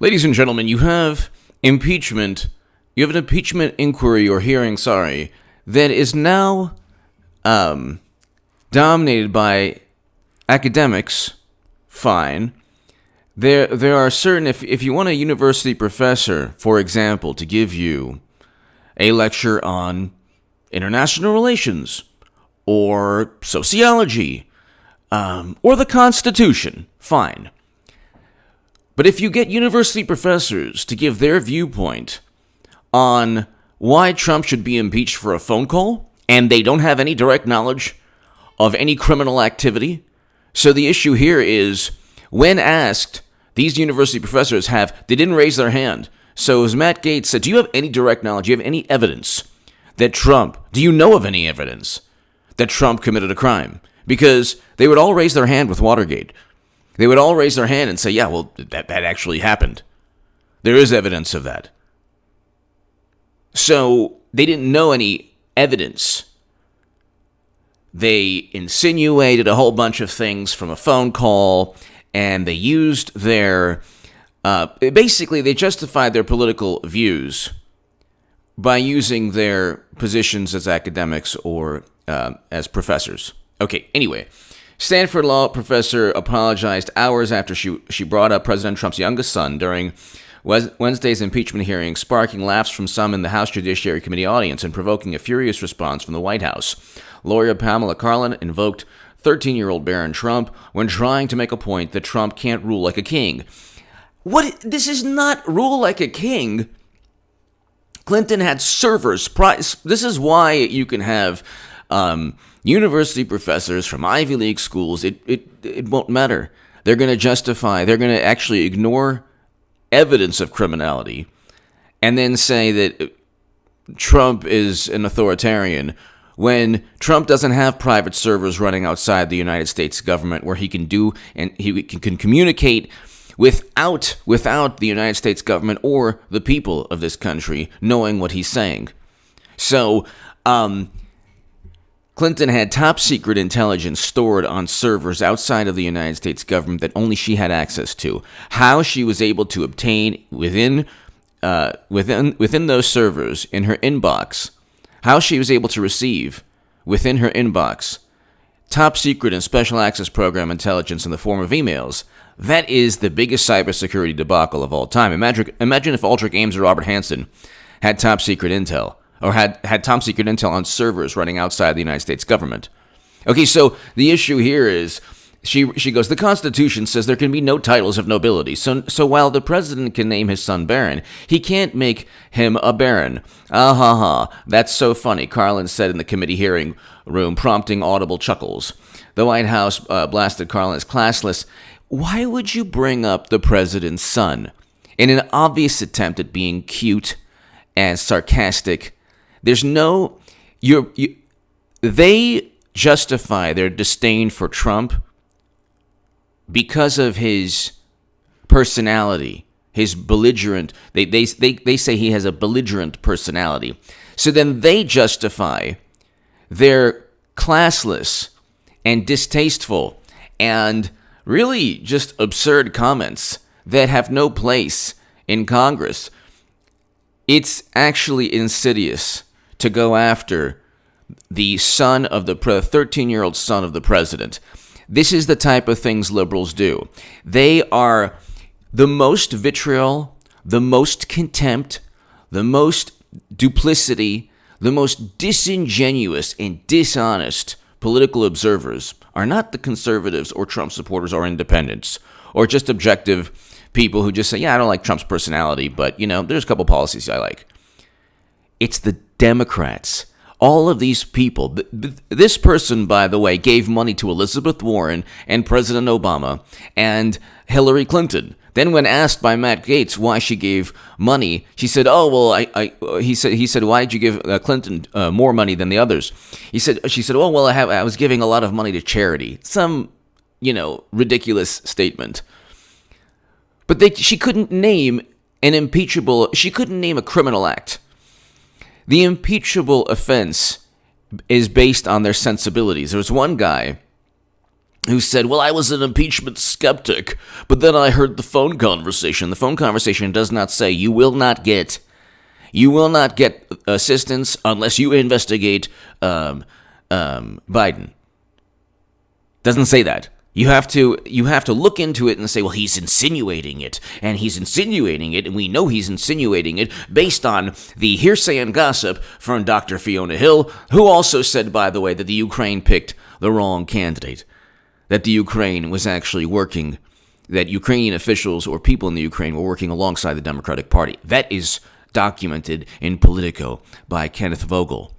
Ladies and gentlemen, you have impeachment. You have an impeachment inquiry or hearing, that is now dominated by academics. Fine. There are certain, if you want a university professor, for example, to give you a lecture on international relations or sociology or the Constitution, fine. But if you get university professors to give their viewpoint on why Trump should be impeached for a phone call, and they don't have any direct knowledge of any criminal activity, so the issue here is, when asked, these university professors they didn't raise their hand. So as Matt Gaetz said, do you have any direct knowledge, do you have any evidence that do you know of any evidence that Trump committed a crime? Because they would all raise their hand with Watergate. They would all raise their hand and say, yeah, well, that actually happened. There is evidence of that. So they didn't know any evidence. They insinuated a whole bunch of things from a phone call, and they used basically they justified their political views by using their positions as academics or as professors. Okay, anyway, Stanford law professor apologized hours after she brought up President Trump's youngest son during Wednesday's impeachment hearing, sparking laughs from some in the House Judiciary Committee audience and provoking a furious response from the White House. Lawyer Pamela Karlan invoked 13-year-old Barron Trump when trying to make a point that Trump can't rule like a king. What? This is not rule like a king. Clinton had servers. This is why you can have university professors from Ivy League schools. It won't matter. They're going to actually ignore evidence of criminality and then say that Trump is an authoritarian when Trump doesn't have private servers running outside the United States government where he can communicate without the United States government or the people of this country knowing what he's saying. So, Clinton had top secret intelligence stored on servers outside of the United States government that only she had access to. How she was able to obtain within those servers in her inbox, how she was able to receive within her inbox top secret and special access program intelligence in the form of emails. That is the biggest cybersecurity debacle of all time. Imagine if Aldrich Ames or Robert Hansen had top secret intel, or had top secret intel on servers running outside the United States government. Okay, so the issue here is, she goes, the Constitution says there can be no titles of nobility. So while the president can name his son Barron, he can't make him a baron. That's so funny, Karlan said in the committee hearing room, prompting audible chuckles. The White House blasted Karlan as classless. Why would you bring up the president's son? In an obvious attempt at being cute and sarcastic, they justify their disdain for Trump because of his personality, his belligerent. They say he has a belligerent personality. So then they justify their classless and distasteful and really just absurd comments that have no place in Congress. It's actually insidious to go after the 13-year-old son of the president. This is the type of things liberals do. They are the most vitriol, the most contempt, the most duplicity, the most disingenuous and dishonest political observers are not the conservatives or Trump supporters or independents or just objective people who just say, yeah, I don't like Trump's personality, but, there's a couple policies I like. It's the Democrats. All of these people. This person, by the way, gave money to Elizabeth Warren and President Obama and Hillary Clinton. Then when asked by Matt Gaetz why she gave money, she said, "Oh, well, he said, why did you give Clinton more money than the others?" She said, "Oh, well, I was giving a lot of money to charity." Some, ridiculous statement. But she couldn't name she couldn't name a criminal act. The impeachable offense is based on their sensibilities. There was one guy who said, well, I was an impeachment skeptic, but then I heard the phone conversation. The phone conversation does not say you will not get assistance unless you investigate Biden. Doesn't say that. You have to look into it and say, well, he's insinuating it, and we know he's insinuating it based on the hearsay and gossip from Dr. Fiona Hill, who also said, by the way, that the Ukraine picked the wrong candidate, that the Ukraine was actually working, that Ukrainian officials or people in the Ukraine were working alongside the Democratic Party. That is documented in Politico by Kenneth Vogel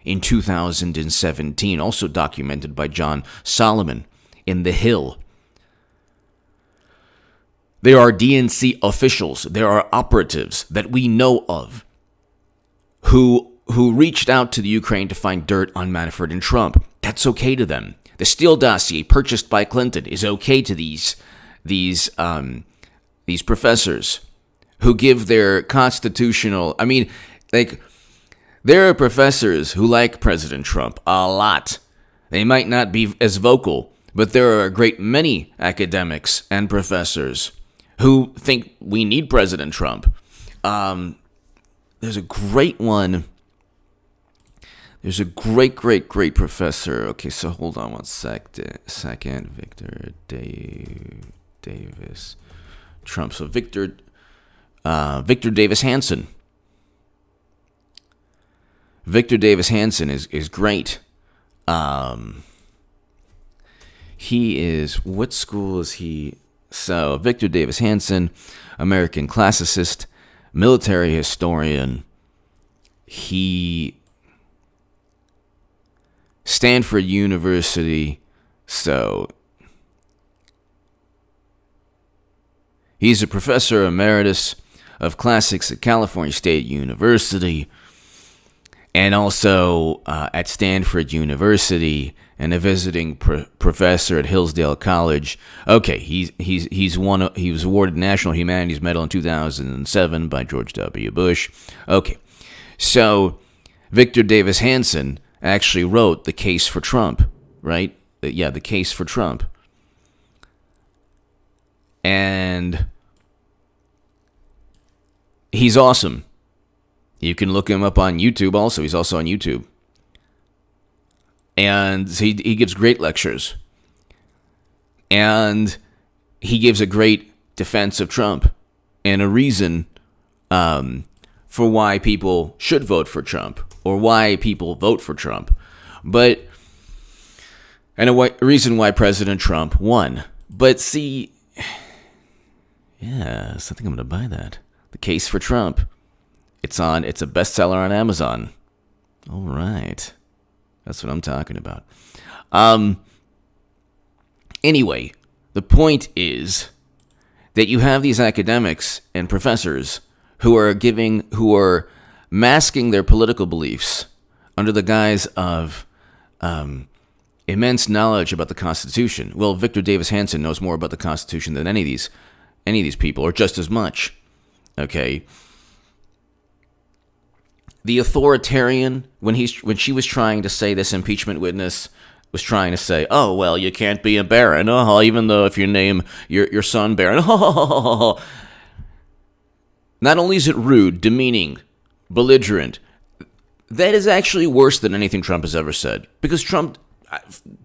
in 2017, also documented by John Solomon in The Hill. There are DNC officials, there are operatives that we know of who reached out to the Ukraine to find dirt on Manafort and Trump. That's okay to them. The Steele dossier purchased by Clinton is okay to these professors who give their constitutional... I mean, like, there are professors who like President Trump a lot. They might not be as vocal, but there are a great many academics and professors who think we need President Trump. There's a great one. There's a great professor. Okay, so hold on one second. Victor Davis Trump. So Victor Davis Hanson. Victor Davis Hanson is great. He is, what school is he? So Victor Davis Hanson, American classicist, military historian. He Stanford University. So he's a professor emeritus of classics at California State University, and also at Stanford University, and a visiting professor at Hillsdale College. Okay, he was awarded National Humanities Medal in 2007 by George W. Bush. Okay, so Victor Davis Hanson actually wrote The Case for Trump, right? Yeah, The Case for Trump. And he's awesome. You can look him up on YouTube also. He's also on YouTube. And he gives great lectures. And he gives a great defense of Trump and a reason for why people should vote for Trump, or why people vote for Trump. And a reason why President Trump won. But see, yeah, I think I'm going to buy that. The Case for Trump. It's a bestseller on Amazon. All right. That's what I'm talking about. Anyway, the point is that you have these academics and professors who are masking their political beliefs under the guise of immense knowledge about the Constitution. Well, Victor Davis Hanson knows more about the Constitution than any of these people, or just as much. Okay. The authoritarian, when she was trying to say, this impeachment witness was trying to say, oh, well, you can't be a Barron, even though if you name your son Barron. Not only is it rude, demeaning, belligerent, that is actually worse than anything Trump has ever said. Because Trump,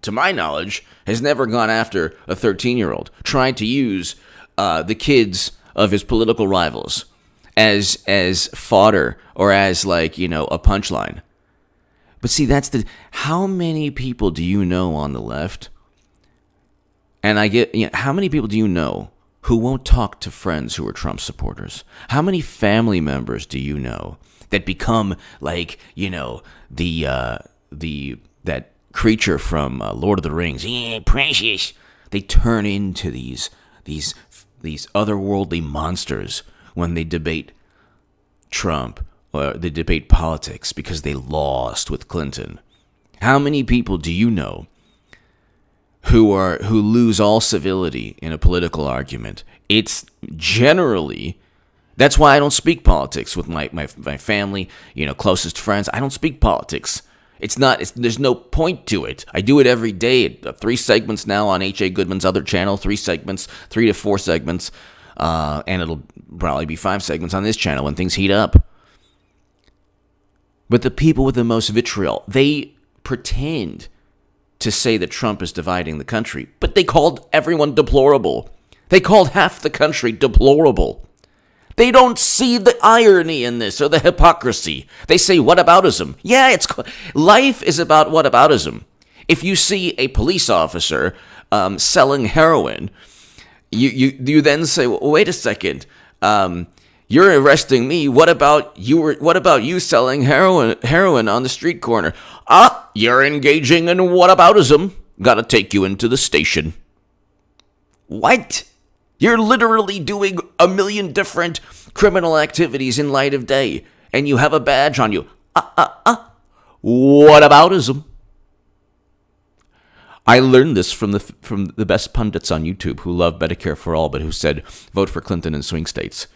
to my knowledge, has never gone after a 13-year-old, tried to use the kids of his political rivals as fodder, or as, like, a punchline. But see, how many people do you know on the left? And how many people do you know who won't talk to friends who are Trump supporters? How many family members do you know that become like, that creature from Lord of the Rings? Yeah, precious. They turn into these otherworldly monsters when they debate Trump, or they debate politics, because they lost with Clinton. How many people do you know who lose all civility in a political argument? It's generally, that's why I don't speak politics with my family, closest friends. I don't speak politics. There's no point to it. I do it every day. 3 segments now on H.A. Goodman's other channel. 3 segments, 3 to 4 segments. And it'll probably be 5 segments on this channel when things heat up. But the people with the most vitriol, they pretend to say that Trump is dividing the country, but they called everyone deplorable. They called half the country deplorable. They don't see the irony in this or the hypocrisy. They say whataboutism. Yeah, life is about whataboutism. If you see a police officer selling heroin, you then say, well, wait a second, you're arresting me. What about you selling heroin on the street corner? You're engaging in whataboutism. Gotta take you into the station. What? You're literally doing a million different criminal activities in light of day, and you have a badge on you. Whataboutism. I learned this from the best pundits on YouTube who love Medicare for all, but who said vote for Clinton in swing states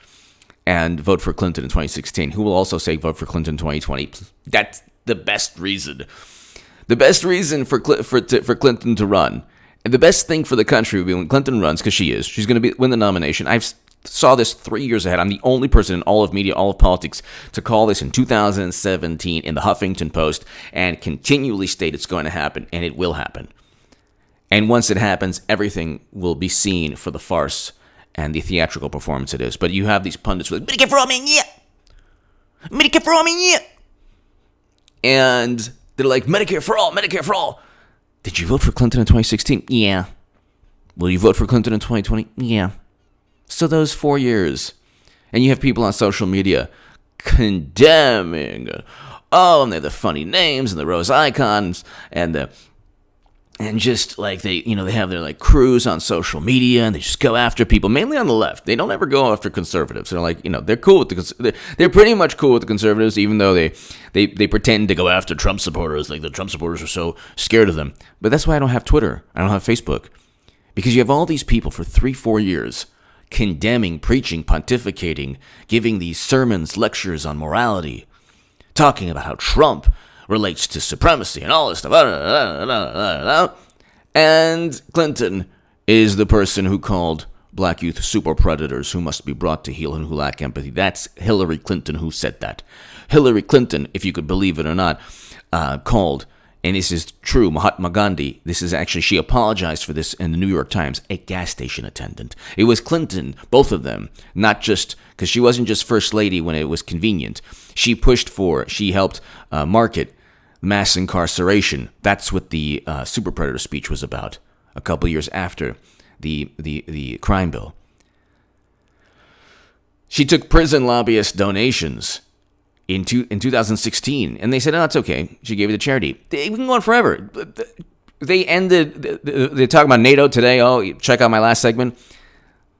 and vote for Clinton in 2016. Who will also say vote for Clinton in 2020? That's the best reason. The best reason for Clinton to run. And the best thing for the country would be when Clinton runs, because she's going to win the nomination. I saw this 3 years ahead. I'm the only person in all of media, all of politics, to call this in 2017 in the Huffington Post and continually state it's going to happen, and it will happen. And once it happens, everything will be seen for the farce and the theatrical performance it is. But you have these pundits with Medicare for all, man, yeah. Medicare for all, man, yeah. And they're like, Medicare for all, Medicare for all. Did you vote for Clinton in 2016? Yeah. Will you vote for Clinton in 2020? Yeah. So those 4 years. And you have people on social media condemning. And they're the funny names and the rose icons and just like they have their like crews on social media and they just go after people, mainly on the left. They don't ever go after conservatives. They're like, they're cool with they're pretty much cool with the conservatives, even though they pretend to go after Trump supporters. Like the Trump supporters are so scared of them. But that's why I don't have Twitter. I don't have Facebook. Because you have all these people for 3-4 years condemning, preaching, pontificating, giving these sermons, lectures on morality, talking about how Trump relates to supremacy and all this stuff. And Clinton is the person who called black youth super predators who must be brought to heel and who lack empathy. That's Hillary Clinton who said that. Hillary Clinton, if you could believe it or not, called, and this is true, Mahatma Gandhi, she apologized for this in the New York Times, a gas station attendant. It was Clinton, both of them, not just, because she wasn't just first lady when it was convenient. She helped market mass incarceration. That's what the super predator speech was about a couple years after the crime bill. She took prison lobbyist donations in 2016, and they said, it's okay. She gave it to charity. They've been going forever. They talk about NATO today. Oh, check out my last segment.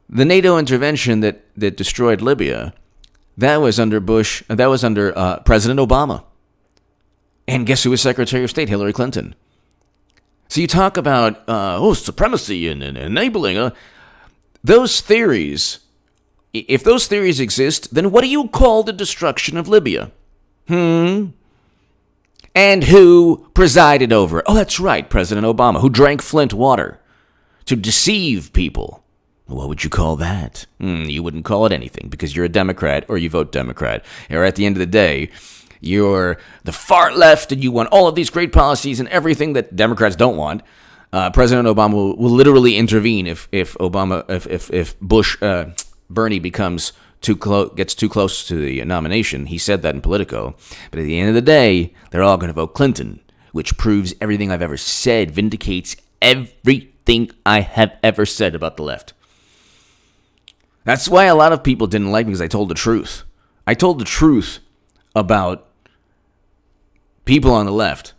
The NATO intervention that destroyed Libya, that was under Bush. That was under President Obama. And guess who was Secretary of State? Hillary Clinton. So you talk about supremacy and enabling. Those theories. If those theories exist, then what do you call the destruction of Libya? And who presided over it? Oh, that's right, President Obama, who drank Flint water to deceive people. What would you call that? You wouldn't call it anything because you're a Democrat or you vote Democrat. Or at the end of the day, you're the far left and you want all of these great policies and everything that Democrats don't want. President Obama will literally intervene if Bush... Bernie gets too close to the nomination. He said that in Politico. But at the end of the day, they're all going to vote Clinton, which proves everything I've ever said, vindicates everything I have ever said about the left. That's why a lot of people didn't like me, because I told the truth. I told the truth about people on the left,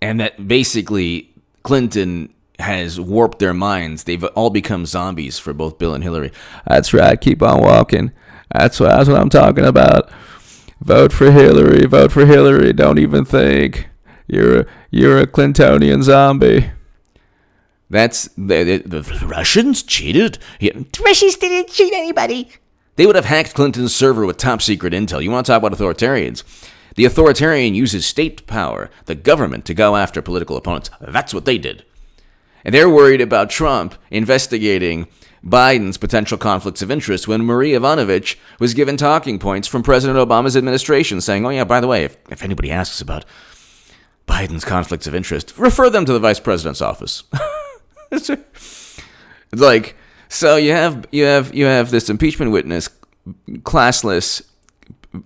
and that basically Clinton has warped their minds. They've all become zombies for both Bill and Hillary. That's right. Keep on walking. That's what I'm talking about. Vote for Hillary. Vote for Hillary. Don't even think. You're a Clintonian zombie. That's the Russians cheated. Russians didn't cheat anybody. They would have hacked Clinton's server with top secret intel. You want to talk about authoritarians? The authoritarian uses state power, the government, to go after political opponents. That's what they did. And they're worried about Trump investigating Biden's potential conflicts of interest when Marie Yovanovitch was given talking points from President Obama's administration saying, oh, yeah, by the way, if anybody asks about Biden's conflicts of interest, refer them to the vice president's office. It's like, so you have this impeachment witness, classless,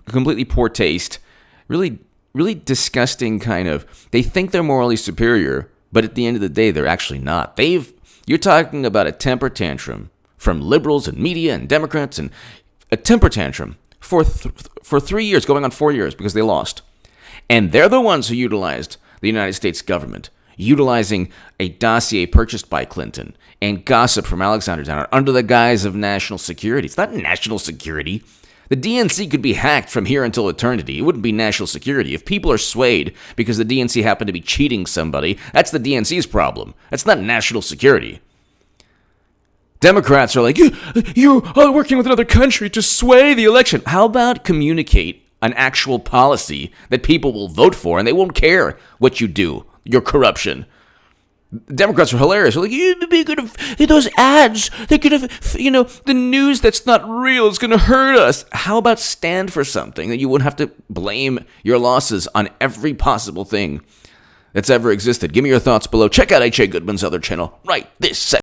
completely poor taste, really disgusting kind of. They think they're morally superior, but at the end of the day, they're actually not. You're talking about a temper tantrum from liberals and media and Democrats, and a temper tantrum for 3 years, going on 4 years, because they lost. And they're the ones who utilized the United States government, utilizing a dossier purchased by Clinton and gossip from Alexander Downer under the guise of national security. It's not national security. The DNC could be hacked from here until eternity. It wouldn't be national security. If people are swayed because the DNC happened to be cheating somebody, that's the DNC's problem. That's not national security. Democrats are like, you are working with another country to sway the election. How about communicate an actual policy that people will vote for and they won't care what you do, your corruption? Democrats are hilarious. They're like, those ads, they're going to, the news that's not real is going to hurt us. How about stand for something that you wouldn't have to blame your losses on every possible thing that's ever existed? Give me your thoughts below. Check out H.A. Goodman's other channel right this second.